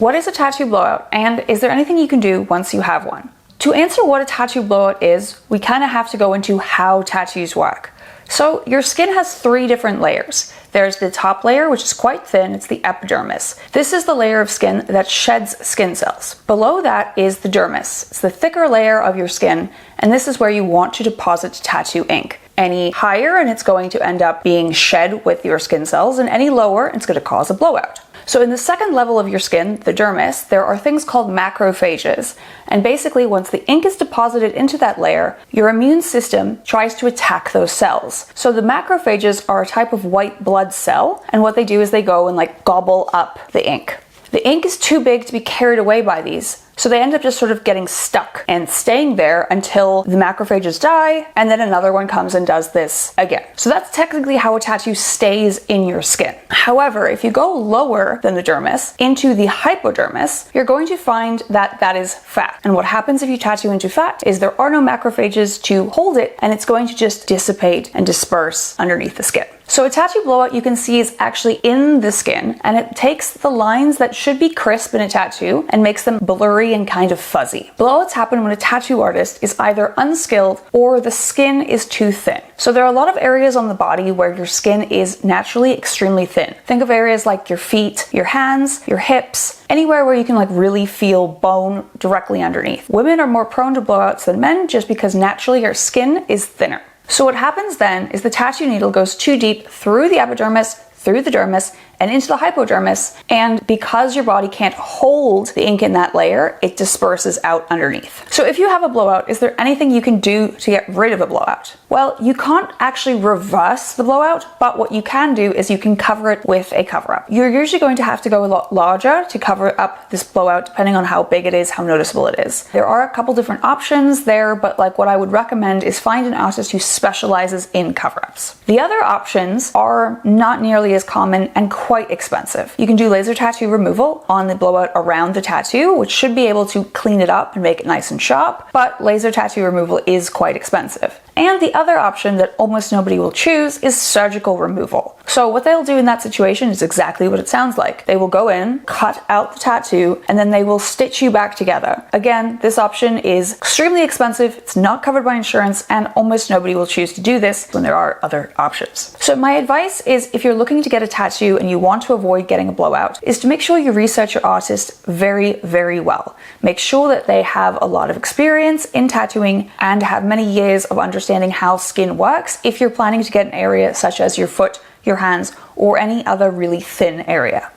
What is a tattoo blowout, and is there anything you can do once you have one? To answer what a tattoo blowout is, we kind of have to go into how tattoos work. So your skin has 3 different layers. There's the top layer, which is quite thin, it's the epidermis. This is the layer of skin that sheds skin cells. Below that is the dermis. It's the thicker layer of your skin, and this is where you want to deposit tattoo ink. Any higher and it's going to end up being shed with your skin cells, and any lower it's going to cause a blowout. So in the second level of your skin, the dermis, there are things called macrophages. And basically, once the ink is deposited into that layer, your immune system tries to attack those cells. So the macrophages are a type of white blood cell, and what they do is they go and gobble up the ink. The ink is too big to be carried away by these, so they end up just sort of getting stuck and staying there until the macrophages die, and then another one comes and does this again. So that's technically how a tattoo stays in your skin. However, if you go lower than the dermis into the hypodermis, you're going to find that that is fat. And what happens if you tattoo into fat is there are no macrophages to hold it, and it's going to just dissipate and disperse underneath the skin. So a tattoo blowout, you can see, is actually in the skin, and it takes the lines that should be crisp in a tattoo and makes them blurry and kind of fuzzy. Blowouts happen when a tattoo artist is either unskilled or the skin is too thin. So there are a lot of areas on the body where your skin is naturally extremely thin. Think of areas like your feet, your hands, your hips, anywhere where you can really feel bone directly underneath. Women are more prone to blowouts than men just because naturally your skin is thinner. So what happens then is the tattoo needle goes too deep through the epidermis, through the dermis, and into the hypodermis, and because your body can't hold the ink in that layer, it disperses out underneath. So if you have a blowout, is there anything you can do to get rid of a blowout? Well, you can't actually reverse the blowout, but what you can do is you can cover it with a cover-up. You're usually going to have to go a lot larger to cover up this blowout, depending on how big it is, how noticeable it is. There are a couple different options there, but what I would recommend is find an artist who specializes in cover-ups. The other options are not nearly as common and quite expensive. You can do laser tattoo removal on the blowout around the tattoo, which should be able to clean it up and make it nice and sharp, but laser tattoo removal is quite expensive. And the other option that almost nobody will choose is surgical removal. So what they'll do in that situation is exactly what it sounds like. They will go in, cut out the tattoo, and then they will stitch you back together. Again, this option is extremely expensive, it's not covered by insurance, and almost nobody will choose to do this when there are other options. So my advice is, if you're looking to get a tattoo and you want to avoid getting a blowout, is to make sure you research your artist very, very well. Make sure that they have a lot of experience in tattooing and have many years of understanding how skin works if you're planning to get an area such as your foot, your hands, or any other really thin area.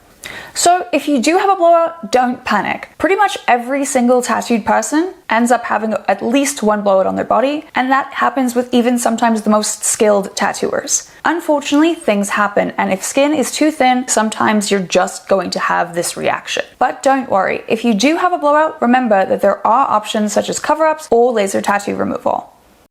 So if you do have a blowout, don't panic. Pretty much every single tattooed person ends up having at least one blowout on their body, and that happens with even sometimes the most skilled tattooers. Unfortunately, things happen, and if skin is too thin, sometimes you're just going to have this reaction. But don't worry, if you do have a blowout, remember that there are options such as cover-ups or laser tattoo removal.